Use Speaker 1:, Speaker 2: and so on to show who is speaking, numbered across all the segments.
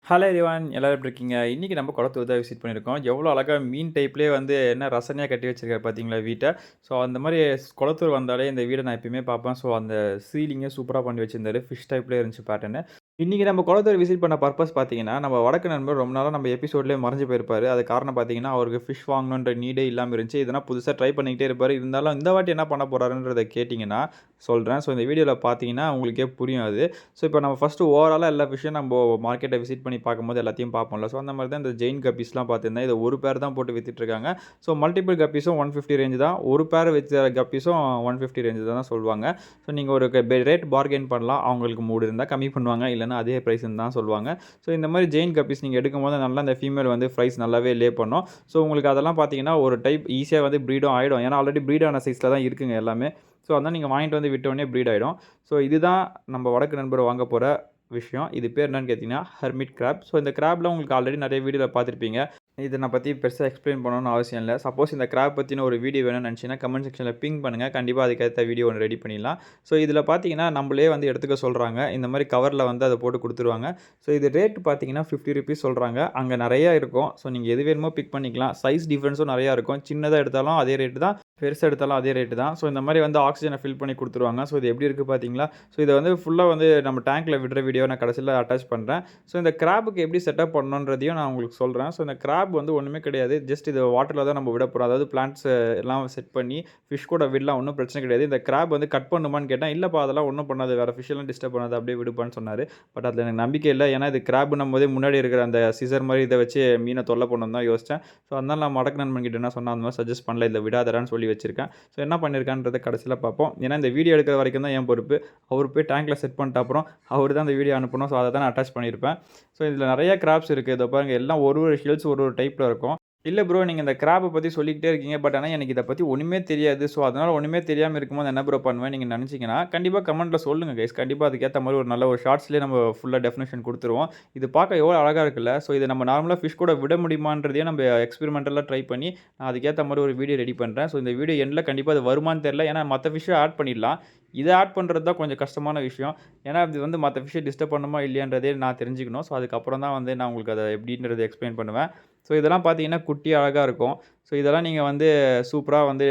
Speaker 1: Hello everyone எல்லாரும் எப்படி இருக்கீங்க? இன்னைக்கு நம்ம குளத்தூர் தான் விசிட் பண்ணியிருக்கோம். எவ்வளோ அழகா மீன் டைப்லயே வந்து என்ன ரசனையா கட்டி வச்சிருக்காரு பார்த்தீங்களா வீட்ட. ஸோ அந்த மாரி குளத்தூர் வந்தாலே இந்த வீட நான் எப்பயுமே பார்ப்பேன். ஸோ அந்த சீலிங்கே சூப்பரா பண்ணி வச்சிருந்தாரு. ஃபிஷ் டைப்லயே இருந்துச்சு பேட்டர்னு. இன்னைக்கு நம்ம குளத்தூர் விசிட் பண்ண பர்ப்பஸ் பார்த்தீங்கன்னா, நம்ம வடக்கு நண்பர் ரொம்ப நாளா நம்ம எபிசோட்லயே மறைஞ்சு போயிருப்பாரு. அதுக்கு காரணம் பார்த்தீங்கன்னா, அவருக்கு ஃபிஷ் வாங்கணுன்ற நீடே இல்லாம இருந்துச்சு. எதனா புதுசா ட்ரை பண்ணிக்கிட்டே இருப்பாரு. இருந்தாலும் இந்த வாட்டி என்ன பண்ண போறாருன்றத கேட்டீங்கன்னா சொல்றேன். ஸோ இந்த வீடியோல பார்த்தீங்கன்னா உங்களுக்கே புரியும் அது. ஸோ இப்போ நம்ம ஃபர்ஸ்ட்டு ஓவராலா எல்லா ஃபிஷ்ஷையும் நம்ப மார்க்கெட்ட விசிட் பண்ணி பார்க்கும்போது எல்லாத்தையும் பார்ப்போம்ல. ஸோ அந்த மாரி தான் இந்த ஜெயின் கப்பீஸ்லாம் பார்த்துருந்தேன். இத ஒரு பேர் தான் போட்டு வித்துட்டுருக்காங்க. ஸோ மல்டிபிள் கப்பீஸும் 150 ரேஞ்ச் தான். ஒரு பேர் வித்த கப்பீஸும் 150 ரேஞ்ச் தான் சொல்லுவாங்க. ஸோ நீங்க ஒரு ரேட் பார்கெயின் பண்ணலாம். அவங்களுக்கு மூடு இருந்தா கம்மி பண்ணுவாங்க. இல்லன்னா அதே பிரைஸ்ன்னு தான் சொல்லுவாங்க. ஸோ இந்த மாரி ஜெயின் கப்பீஸ் நீங்க எடுக்கும்போது நல்லா அந்த ஃபீமேல் வந்து பிரைஸ் நல்லாவே லே பண்ணும். ஸோ உங்களுக்கு அதெல்லாம் பார்த்தீங்கன்னா, ஒரு டைப் ஈஸியா வந்து ப்ரீடும் ஆயிடும். ஏன்னா ஆல்ரெடி ப்ரீட் ஆன சைஸ்ல தான் இருக்குங்க எல்லாமே. ஸோ அதனால நீங்க வாங்கிட்டு வந்து விட்ட உடனே ப்ரீட் ஆயிடும். ஸோ இதுதான் நம்ம வடக்கு நண்பர் வாங்க போற விஷயம். இது பேர் என்னன்னு கேட்டீங்கன்னா, ஹெர்மிட் கிராப். ஸோ இந்த கிராப்ல உங்களுக்கு ஆல்ரெடி நெறைய வீடியோல பார்த்துருப்பீங்க. இத நான் பத்தி பெருசா எக்ஸ்ப்ளைன் பண்ணணும்னு அவசியம் இல்ல. சப்போஸ் இந்த கிராப் பத்தின ஒரு வீடியோ வேணும்னு நெனச்சீங்கன்னா, கமெண்ட் செக்ஷன்ல பிங் பண்ணுங்க. கண்டிப்பா அதுக்கேத்த வீடியோ ஒண்ணு ரெடி பண்ணிடலாம். ஸோ இதில பார்த்தீங்கன்னா, நம்பளே வந்து எடுத்துக்க சொல்றாங்க. இந்த மாரி கவர்ல வந்து அத போட்டு குடுத்துருவாங்க. ஸோ இது ரேட் பார்த்தீங்கன்னா, ₹50 சொல்றாங்க. அங்க நெறைய இருக்கும். ஸோ நீங்க எது வேணுமோ பிக் பண்ணிக்கலாம். சைஸ் டிஃபரன்ஸும் நெறையா இருக்கும். சின்னதா எடுத்தாலும் அதே ரேட்டு தான். பெருசா எடுத்தாலும் அதே ரேட்டு தான். ஸோ இந்த மாரி வந்து ஆக்ஸிஜன ஃபில் பண்ணி குடுத்துருவாங்க. ஸோ இது எப்படி இருக்கு பார்த்தீங்களா? ஸோ இத வந்து ஃபுல்லா வந்து நம்ம டேங்க்ல விடுற வீடியோ நான் கடைசில அட்டாச் பண்றேன். ஸோ இந்த கிராப்க்கு எப்படி செட்டப் பண்ணணுன்றதையும் நான் உங்களுக்கு சொல்றேன். ஸோ இந்த கிராப் வந்து ஒண்ணுமே கிடையாது. ஜஸ்ட் இது வாட்டர்ல தான் நம்ம விட போறோம். அதாவது பிளான்ட்ஸ் எல்லாம் செட் பண்ணி ஃபிஷ் கூட விடலாம். ஒண்ணும் பிரச்சனை கிடையாது. இந்த கிராப் வந்து கட் பண்ணுமான்னு கேட்டேன். இல்லப்பா அதெல்லாம் ஒண்ணும் பண்ணாது. வேற ஃபிஷ் எல்லாம் டிஸ்டர்ப் பண்ணாது. அப்படியே விடுப்பான்னு சொன்னாரு. பட் அதுல எனக்கு நம்பிக்கை இல்ல. ஏன்னா இது கிராப்ன்னும்போதே முன்னாடி இருக்கிற அந்த சிசர் மாரி இத வச்சு மீன தொல்ல பண்ணணும்னு தான் யோசிச்சேன். ஸோ அதனால நான் மடக்கு நண்பன் கிட்ட என்ன சொன்னேன், அந்த மாரி சஜெஸ்ட் பண்ணல. இத விடாதடான்னு சொல்லி வச்சிருக்கேன். ஸோ என்ன பண்ணியிருக்கான்றத கடைசில பார்ப்போம். ஏன்னா இந்த வீடியோ எடுக்கிற வரைக்கும் தான் என் பொறுப்பு. அவரு போய் டேங்க்ல செட் பண்ணிட்ட அப்புறம், அவரு தான் இந்த வீடியோ அனுப்பணும். ஸோ அத தான் நான் அட்டாச் பண்ணியிருப்பேன். ஸோ இதில நெறைய கிராப்ஸ் இருக்கு. இதோ பாருங்க எல்லாம் ஒரு ஒரு ஷெல்ஸ் ஒரு ஒரு டைப்ல இருக்கும். இல்ல ப்ரோ நீங்க இந்த கிராப்ப பத்தி சொல்லிக்கிட்டே இருக்கீங்க. பட் ஆனா எனக்கு இத பத்தி ஒண்ணுமே தெரியாது. ஸோ அதனால ஒண்ணுமே தெரியாம இருக்கும்போது என்ன ப்ரோ பண்ணுவேன் நீங்க நெனச்சீங்கன்னா, கண்டிப்பா கமெண்ட்ல சொல்லுங்க கைஸ். கண்டிப்பா அதுக்கேத்த மாரி ஒரு நல்ல ஒரு ஷார்ட்ஸ்லயே நம்ம ஃபுல்லா டெஃபினிஷன் குடுத்துருவோம். இது பார்க்க எவ்வளோ அழகா இருக்குல்ல. ஸோ இத நம்ம நார்மலா ஃபிஷ் கூட விட முடியுமான்றதையும் நம்ம எக்ஸ்பெரிமெண்டலா ட்ரை பண்ணி, நான் அதுக்கேத்த மாரி ஒரு வீடியோ ரெடி பண்றேன். ஸோ இந்த வீடியோ எண்ட்ல கண்டிப்பா அது வருமான்னு தெரியல. ஏன்னா மத்த ஃபிஷ்ஷ ஆட் பண்ணிடலாம். இத ஆட் பண்றது தான் கொஞ்சம் கஷ்டமான விஷயம். ஏன்னா இது வந்து மத்த ஃபிஷ்ஷ டிஸ்டர்ப் பண்ணுமா இல்லையான்றதே நான் தெரிஞ்சுக்கணும். ஸோ அதுக்கப்புறம் தான் வந்து நான் உங்களுக்கு அத எப்படின்றது எக்ஸ்ப்ளைன் பண்ணுவேன். ஸோ இதெல்லாம் பார்த்தீங்கன்னா, குட்டி அழகா இருக்கும். ஸோ இதெல்லாம் நீங்க வந்து சூப்பரா வந்து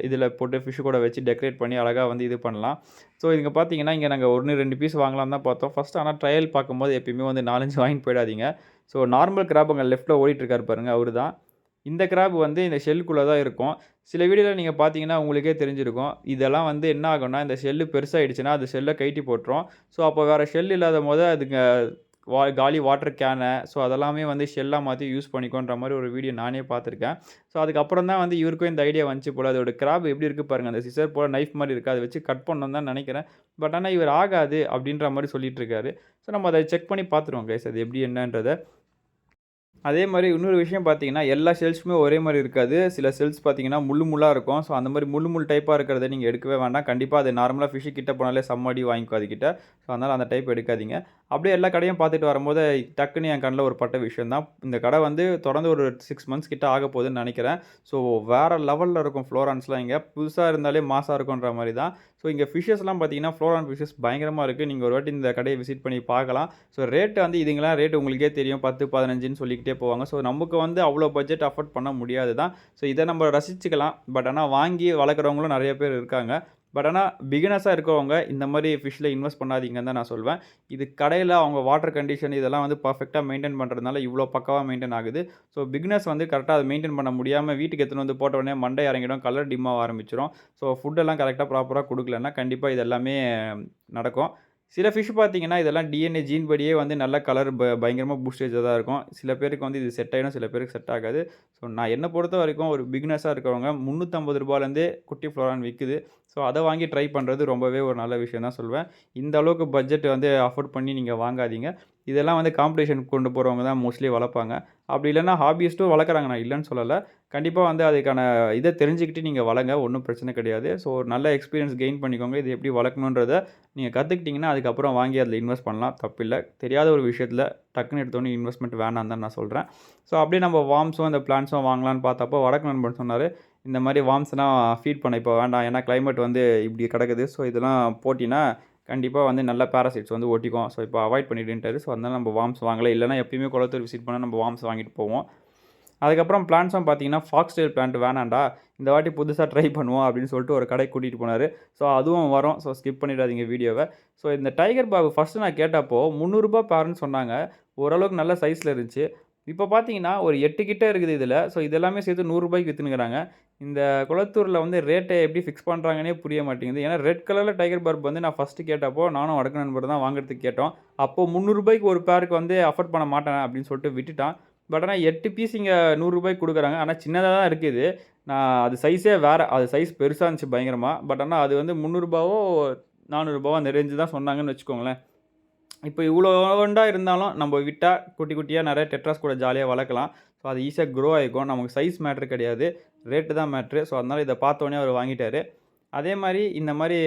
Speaker 1: இதில போட்டு ஃபிஷ் கூட வச்சு டெக்கரேட் பண்ணி அழகா வந்து இது பண்ணலாம். ஸோ இங்க பார்த்தீங்கன்னா, இங்க நாங்க 1, 2 பீஸ் வாங்கலாம்னு தான் பார்த்தோம். ஃபர்ஸ்ட் ஆனா ட்ரையல் பார்க்கும்போது எப்பயுமே வந்து 4, 5 வாங்கிட்டு போயிடாதீங்க. ஸோ நார்மல் கிராப் அங்க லெஃப்ட்ல ஓடிட்டு இருக்காரு பாருங்க, அவரு தான். இந்த கிராப் வந்து இந்த ஷெல்லுக்குள்ள தான் இருக்கும். சில வீடியோல நீங்க பார்த்தீங்கன்னா, உங்களுக்கே தெரிஞ்சிருக்கும். இதெல்லாம் வந்து என்ன ஆகும்னா, இந்த ஷெல்லு பெருசாயிடுச்சுன்னா, அது ஷெல்ல கழட்டி போட்டுரும். ஸோ அப்போ வேற ஷெல் இல்லாதம்போது அதுங்க காலி வாட்டர் கேனு ஸோ அதெல்லாமே வந்து ஷெல்லா மாத்தி யூஸ் பண்ணிக்கோன்ற மாரி ஒரு வீடியோ நானே பார்த்துருக்கேன். ஸோ அதுக்கப்புறம் தான் வந்து இவருக்கும் இந்த ஐடியா வந்துச்சு போல. அதோட கிராப் எப்படி இருக்கு பாருங்க. அந்த சிசர் போல நைஃப் மாரி இருக்கு. அத வச்சு கட் பண்ணணும்னு தான் நெனைக்கிறேன். பட் ஆனா இவர் ஆகாது அப்படின்ற மாரி சொல்லிட்டு இருக்காரு. ஸோ நம்ம அத செக் பண்ணி பார்த்துருவோம் கைஸ். அது எப்படி என்னன்றத. அதே மாரி இன்னொரு விஷயம் பார்த்தீங்கன்னா, எல்லா ஷெல்ஸுமே ஒரே மாரி இருக்காது. சில ஷெல்ஸ் பார்த்தீங்கன்னா, முள்ளு முள்ளா இருக்கும். ஸோ அந்த மாரி முள்ளு முள் டைப்பா இருக்கிறத நீங்க எடுக்கவே வேண்டாம். கண்டிப்பா அது நார்மலா ஃபிஷ் கிட்ட போனாலே செம்ம அடி வாங்கிக்கும் அதுகிட்ட. ஸோ அதனால அந்த டைப் எடுக்காதீங்க. அப்படியே எல்லா கடையும் பார்த்துட்டு வரும்போது, டக்குன்னு என் கண்ல ஒரு பட்ட விஷயம் தான். இந்த கடை வந்து தொடர்ந்து ஒரு 6 மந்த்ஸ் கிட்ட ஆகப்போகுதுன்னு நெனைக்கிறேன். ஸோ வேற லெவல்ல இருக்கும் ஃப்ளோரான்ஸ்லாம் இங்க. புதுசா இருந்தாலே மாஸா இருக்குன்ற மாரி தான். ஸோ இங்க ஃபிஷஸ்லாம் பார்த்தீங்கன்னா, ஃப்ளோரான் ஃபிஷஸ் பயங்கரமா இருக்கு. நீங்க ஒரு வாட்டி இந்த கடைய விசிட் பண்ணி பார்க்கலாம். ஸோ ரேட் வந்து இதுங்கலாம் ரேட் உங்களுக்கே தெரியும். 10, 15ன்னு சொல்லிக்கிட்டே போவாங்க. ஸோ நமக்கு வந்து அவ்வளோ பட்ஜெட் அஃபோர்ட் பண்ண முடியாது தான். ஸோ இத நம்ம ரசிச்சுக்கலாம். பட் ஆனா வாங்கி வளர்க்குறவங்களும் நெறைய பேர் இருக்காங்க. பட் ஆனா பிகினர்ஸா இருக்கவங்க இந்த மாரி ஃபிஷ்ல இன்வெஸ்ட் பண்ணாதீங்கன்னு தான் நான் சொல்வேன். இது கடையில அவங்க வாட்டர் கண்டிஷன் இதெல்லாம் வந்து பெர்ஃபெக்ட்டா மெயின்டெயின் பண்றதுனால இவ்வளோ பக்காவா மெயின்டெயின் ஆகுது. ஸோ பிகினர்ஸ் வந்து கரெக்ட்டா அத மெயின்டெயின் பண்ண முடியாம வீட்டுக்கு எடுத்துட்டு வந்து போட்ட உடனே மண்டை இறங்கிடும். கலர் டிம் ஆக ஆரம்பிச்சுரும். ஸோ ஃபுட் எல்லாம் கரெக்ட்டா ப்ராப்பரா குடுக்கலன்னா கண்டிப்பா இது எல்லாமே நடக்கும். சில ஃபிஷ் பார்த்தீங்கன்னா, இதெல்லாம் டிஎன்ஏ ஜீன் படியே வந்து நல்ல கலர் பயங்கரமா பூஸ்டேஜா தான் இருக்கும். சில பேருக்கு வந்து இது செட் ஆயிடும். சில பேருக்கு செட் ஆகாது. ஸோ நான் என்ன பொறுத்தவரைக்கும் ஒரு பிகினர்ஸா இருக்கிறவங்க ரூ. 350லேருந்தே குட்டி ஃப்ளோரான் விக்குது. ஸோ அத வாங்கி ட்ரை பண்றது ரொம்பவே ஒரு நல்ல விஷயம் தான் சொல்வேன். இந்த அளவுக்கு பட்ஜெட் வந்து அஃபோர்ட் பண்ணி நீங்க வாங்காதீங்க. இதெல்லாம் வந்து காம்படிஷனுக்கு கொண்டு போறவங்க தான் மோஸ்ட்லி வளர்ப்பாங்க. அப்படி இல்லன்னா ஹாபியிஸ்ட்டும் வளர்க்குறாங்க. நான் இல்லன்னு சொல்லல. கண்டிப்பா வந்து அதுக்கான இத தெரிஞ்சுக்கிட்டு நீங்க வளங்க. ஒண்ணும் பிரச்சனை கிடையாது. ஸோ ஒரு நல்ல எக்ஸ்பீரியன்ஸ் கெயின் பண்ணிக்கோங்க. இது எப்படி வளர்க்கணுன்றத நீங்க கத்துக்கிட்டீங்கன்னா, அதுக்கப்புறம் வாங்கி அதில இன்வெஸ்ட் பண்ணலாம். தப்பில்ல. தெரியாத ஒரு விஷயத்தில டக்குன்னு எடுத்தோனே இன்வெஸ்ட்மென்ட் வேணான்னு தான் நான் சொல்றேன். ஸோ அப்படியே நம்ம வார்ம்ஸும், இந்த பிளான்ட்ஸும் வாங்கலான்னு பார்த்தப்போ, வடக்கு நண்பன் சொன்னாரு, இந்த மாரி வார்ம்ஸ்லாம் ஃபீட் பண்ண இப்போ வேண்டாம். ஏன்னா கிளைமேட் வந்து இப்படி கிடக்குது. ஸோ இதெல்லாம் போட்டீன்னா, கண்டிப்பா வந்து நல்ல பாராசைட்ஸ் வந்து ஒட்டிக்கும். ஸோ இப்போ அவாய்ட் பண்ணிடுன்ட்டாரு. ஸோ அதனால நம்ம வார்ம்ஸ் வாங்கல. இல்லன்னா எப்பயுமே குளத்தூர் விசிட் பண்ணா நம்ம வார்ம்ஸ் வாங்கிட்டு போவோம். அதுக்கப்புறம் பிளான்ட்ஸும் பார்த்தீங்கன்னா, ஃபாக்ஸ்டெயில் பிளான்ட் வேணான்டா, இந்த வாட்டி புதுசா ட்ரை பண்ணுவோம் அப்படின்னு சொல்லிட்டு ஒரு கடைக்கு கூட்டிட்டு போனாரு. ஸோ அதுவும் வரும். ஸோ ஸ்கிப் பண்ணிடாதீங்க வீடியோவ. ஸோ இந்த டைகர் பாப் ஃபர்ஸ்ட்டு நான் கேட்டப்போ ரூ. 300 பேருன்னு சொன்னாங்க. ஓரளவுக்கு நல்ல சைஸ்ல இருந்துச்சு. இப்போ பார்த்தீங்கன்னா, ஒரு 8 கிட்ட இருக்குது இதில. ஸோ இது எல்லாமே சேர்த்து ரூ. 100க்கு வித்துன்னுருக்காங்க. இந்த குளத்தூர்ல வந்து ரேட்ட எப்படி ஃபிக்ஸ் பண்றாங்கன்னே புரிய மாட்டேங்குது. ஏன்னா ரெட் கலர்ல டைகர் பர்ப் வந்து நான் ஃபர்ஸ்ட்டு கேட்டப்போ, நானும் வடக்கு நண்பர் தான் வாங்குறதுக்கு கேட்டோம். அப்போ ரூ. 300க்கு ஒரு பேருக்கு வந்து அஃபோர்ட் பண்ண மாட்டேன் அப்படின்னு சொல்லிட்டு விட்டுட்டான். பட் ஆனா 8 பீஸ் இங்க ரூ. 100க்கு குடுக்குறாங்க. ஆனா சின்னதா தான் இருக்குது. நான் அது சைஸே வேற. அது சைஸ் பெருசா இருந்துச்சு பயங்கரமா. பட் ஆனா அது வந்து ரூ. 300வோ, ரூ. 400வோ அந்த ரேஞ்சு தான் சொன்னாங்கன்னு வச்சுக்கோங்களேன். இப்போ இவ்வளோண்டா இருந்தாலும் நம்ம விட்டா குட்டி குட்டியா நெறைய டெட்ராஸ் கூட ஜாலியா வளர்க்கலாம். ஸோ அது ஈஸியா க்ரோ ஆயிக்கும். நமக்கு சைஸ் மேட்டர் கிடையாது. ரேட்டு தான் மேட்ரு. ஸோ அதனால இத பார்த்தோனே அவரு வாங்கிட்டாரு. அதே மாரி இந்த மாரி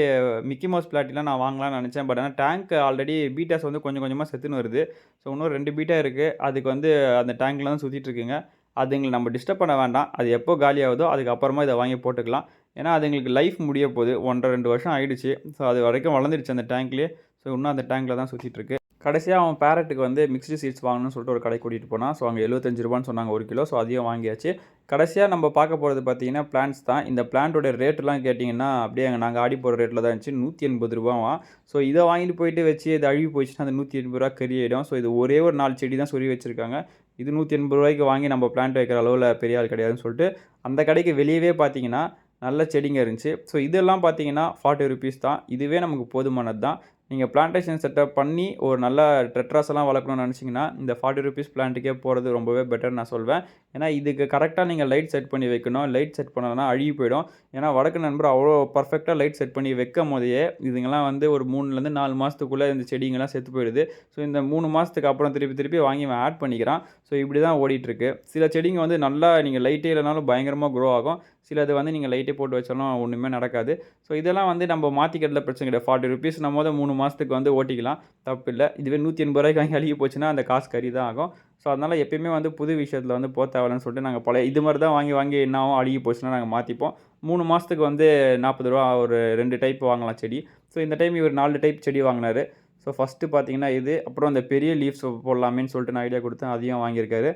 Speaker 1: மிக்கி மவுஸ் பிளாட்டிலாம் நான் வாங்கலாம்னு நெனச்சேன். பட் ஆனா டேங்க் ஆல்ரெடி பீட்டாஸ் வந்து கொஞ்சம் கொஞ்சமா செத்துன்னு வருது. ஸோ இன்னும் 2 பீட்டா இருக்கு. அதுக்கு வந்து அந்த டேங்க்ல தான் சுத்திட்டு இருக்குங்க. அதுங்கள நம்ம டிஸ்டர்ப் பண்ண வேண்டாம். அது எப்போ காலியாகுதோ அதுக்கப்புறமா இத வாங்கி போட்டுக்கலாம். ஏன்னா அதுங்களுக்கு லைஃப் முடிய போது. 1 1/2, 2 வருஷம் ஆயிடுச்சு. ஸோ அது வரைக்கும் வளர்ந்துருச்சு அந்த டேங்க்லயே. ஸோ இன்னும் அந்த டேங்க்ல தான் சுத்திட்டு இருக்கு. கடைசியா அவன் பேரட்டுக்கு வந்து மிக்ஸ்டு சீட்ஸ் வாங்கணும்னு சொல்லிட்டு ஒரு கடைக்கு கூட்டிட்டு போனான். ஸோ அங்க ரூ. 75ன்னு சொன்னாங்க 1 கிலோ. ஸோ அதையும் வாங்கியாச்சு. கடைசியா நம்ம பார்க்க போறது பார்த்தீங்கன்னா, பிளான்ட்ஸ் தான். இந்த பிளான்ட்டோட ரேட்லாம் கேட்டீங்கன்னா, அப்படியே நாங்க ஆடி போடுற ரேட்ல தான் இருந்துச்சு. ரூ. 180வாம். ஸோ இத வாங்கிட்டு போயிட்டு வச்சு இது அழுகி போயிடுச்சுன்னா, அந்த ரூ. 180 கறியாயிடும். ஸோ இது ஒரே ஒரு 4 செடி தான் சொருவி வச்சிருக்காங்க. இது ரூ. 180க்கு வாங்கி நம்ம பிளான்ட் வைக்கிற அளவுல பெரிய ஆள் கிடையாதுன்னு சொல்லிட்டு, அந்த கடைக்கு வெளியவே பார்த்தீங்கன்னா, நல்ல செடிங்க இருந்துச்சு. ஸோ இதெல்லாம் பார்த்தீங்கன்னா, ரூ. 40 தான். இதுவே நமக்கு போதுமானது தான். நீங்க பிளான்டேஷன் செட்டப் பண்ணி ஒரு நல்ல டெட்ராஸ் எல்லாம் வளர்க்கணும்னு நினச்சீங்கன்னா, இந்த ரூ. 40 பிளான்ட்டுக்கே போறது ரொம்பவே பெட்டர்ன்னு நான் சொல்வேன். ஏன்னா, இதுக்கு கரெக்ட்டா நீங்க லைட் செட் பண்ணி வைக்கணும். லைட் செட் பண்ணலனா அழுகி போயிடும். ஏன்னா, வடக்கு நண்பர் அவ்வளோ பர்ஃபெக்ட்டா லைட் செட் பண்ணி வைக்கும்போதே, இதுங்கலாம் வந்து ஒரு 3லேருந்து 4 மாசத்துக்குள்ள இந்த செடிங்கலாம் செத்து போயிடுது. ஸோ, இந்த 3 மாசத்துக்கு அப்புறம் திருப்பி திருப்பி வாங்கி இவன் ஆட் பண்ணிக்கிறான். ஸோ, இப்படி தான் ஓடிட்டுருக்கு. சில செடிங்க வந்து நல்லா நீங்க லைட்டே இல்லனாலும் பயங்கரமா க்ரோ ஆகும். சிலது வந்து நீங்க லைட்டே போட்டு வச்சாலும் ஒண்ணுமே நடக்காது. ஸோ, இதெல்லாம் வந்து நம்ம மாத்திக்கிறதுல பிரச்சனை கிடையாது. ரூ. 40 3 மாசத்துக்கு வந்து ஓட்டிக்கலாம். தப்பில்ல. இதுவே ரூ. 180 வாங்கி அழுகி போச்சுன்னா, அந்த காசு கறி தான் ஆகும். ஸோ, அதனால எப்பயுமே வந்து புது விஷயத்துல வந்து போ தேவயில்லன்னு சொல்லிட்டு நாங்க பழைய இது மாரி தான் வாங்கி வாங்கி என்ன ஆகும் அழுகி போச்சுன்னா நாங்க மாத்திப்போம். 3 மாசத்துக்கு வந்து ரூ. 40 ஒரு 2 டைப் வாங்கலாம் செடி. ஸோ, இந்த டைம் இவரு 4 டைப் செடி வாங்குனாரு. ஸோ, ஃபர்ஸ்ட்டு பார்த்தீங்கன்னா இது. அப்புறம் அந்த பெரிய லீவ்ஸ் போடலாமேன்னு சொல்லிட்டு நான் ஐடியா குடுத்தேன். அதையும் வாங்கியிருக்காரு.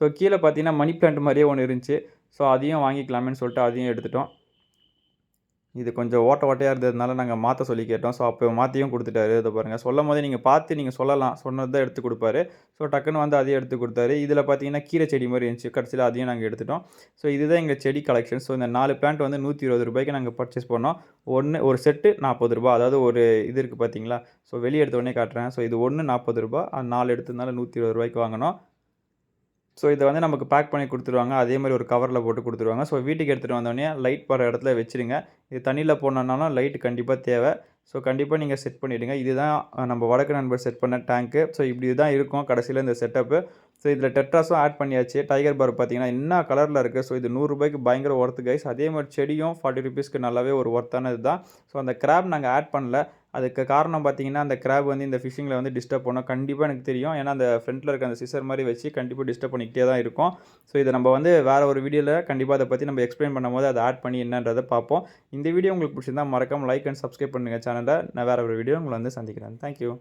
Speaker 1: ஸோ, கீழ பார்த்தீங்கன்னா, மணி பிளான்ட் மாரியே ஒண்ணு இருந்துச்சு. ஸோ, அதையும் வாங்கிக்கலாமேன்னு சொல்லிட்டு அதையும் எடுத்துட்டோம். இது கொஞ்சம் ஓட்டை ஓட்டையா இருந்ததுனால நாங்க மாத்த சொல்லி கேட்டோம். ஸோ, அப்போ மாத்தியும் குடுத்துட்டாரு. இதோ பாருங்க. சொல்லும்போதே நீங்க பார்த்து நீங்க சொல்லலாம். சொன்னது தான் எடுத்து குடுப்பாரு. ஸோ, டக்குன்னு வந்து அதையும் எடுத்து குடுத்தாரு. இதில பார்த்தீங்கன்னா, கீரை செடி மாரி இருந்துச்சு. கடைசியில அதையும் நாங்க எடுத்துட்டோம். ஸோ, இதுதான் எங்க செடி கலெக்ஷன். ஸோ, இந்த 4 பிளான்ட் வந்து ரூ. 120க்கு நாங்க பர்ச்சேஸ் பண்ணோம். ஒரு செட்டு ரூ. 40. அதாவது ஒரு இது இருக்கு பார்த்தீங்களா? ஸோ, வெளிய எடுத்த உடனே காட்டுறேன். ஸோ, இது ஒண்ணு ரூ. 40. 4 எடுத்ததுனால ரூ. 120க்கு வாங்குனோம். ஸோ, இத வந்து நமக்கு பேக் பண்ணி குடுத்துருவாங்க. அதே மாரி ஒரு கவர்ல போட்டு குடுத்துருவாங்க. ஸோ, வீட்டுக்கு எடுத்துட்டு வந்தோனே லைட் படுற இடத்துல வச்சுருங்க. இது தண்ணீல போடணும்னாலும் லைட் கண்டிப்பா தேவை. ஸோ, கண்டிப்பா நீங்க செட் பண்ணிடுங்க. இதுதான் நம்ம வடக்கு நண்பர் செட் பண்ண டேங்க்கு. ஸோ, இப்படி தான் இருக்கும் கடைசியில இந்த செட்டப்பு. ஸோ, இதில டெட்ராஸும் ஆட் பண்ணியாச்சு. டைகர் பார் பார்த்தீங்கன்னா, என்ன கலர்ல இருக்கு. ஸோ, இது ரூ. 100க்கு பயங்கர ஒர்த்து கைஸ். அதே மாரி செடியும் ரூ. 40க்கு நல்லாவே ஒரு ஒர்த்தானது தான். ஸோ, அந்த கிராப் நாங்க ஆட் பண்ணல. அதுக்கு காரணம் பார்த்தீங்கன்னா, அந்த கிராப் வந்து இந்த ஃபிஷிங்கில வந்து டிஸ்டர்ப் பண்ணும். கண்டிப்பா எனக்கு தெரியும். ஏன்னா, அந்த ஃப்ரண்ட்ல இருக்க அந்த சிசர் மாரி வச்சு கண்டிப்பா டிஸ்டர்ப் பண்ணிக்கிட்டே தான் இருக்கும். ஸோ, இத நம்ம வந்து வேற ஒரு வீடியோல கண்டிப்பா அத பத்தி நம்ம எக்ஸ்ப்ளைன் பண்ணும்போது அத ஆட் பண்ணி என்னன்றத பார்ப்போம். இந்த வீடியோ உங்களுக்கு பிடிச்சிருந்தா மறக்காம லைக் அண்ட் சப்ஸ்கிரைப் பண்ணுங்க சேனல. நான் வேற ஒரு வீடியோ உங்கள வந்து சந்திக்கிறேன். Thank you.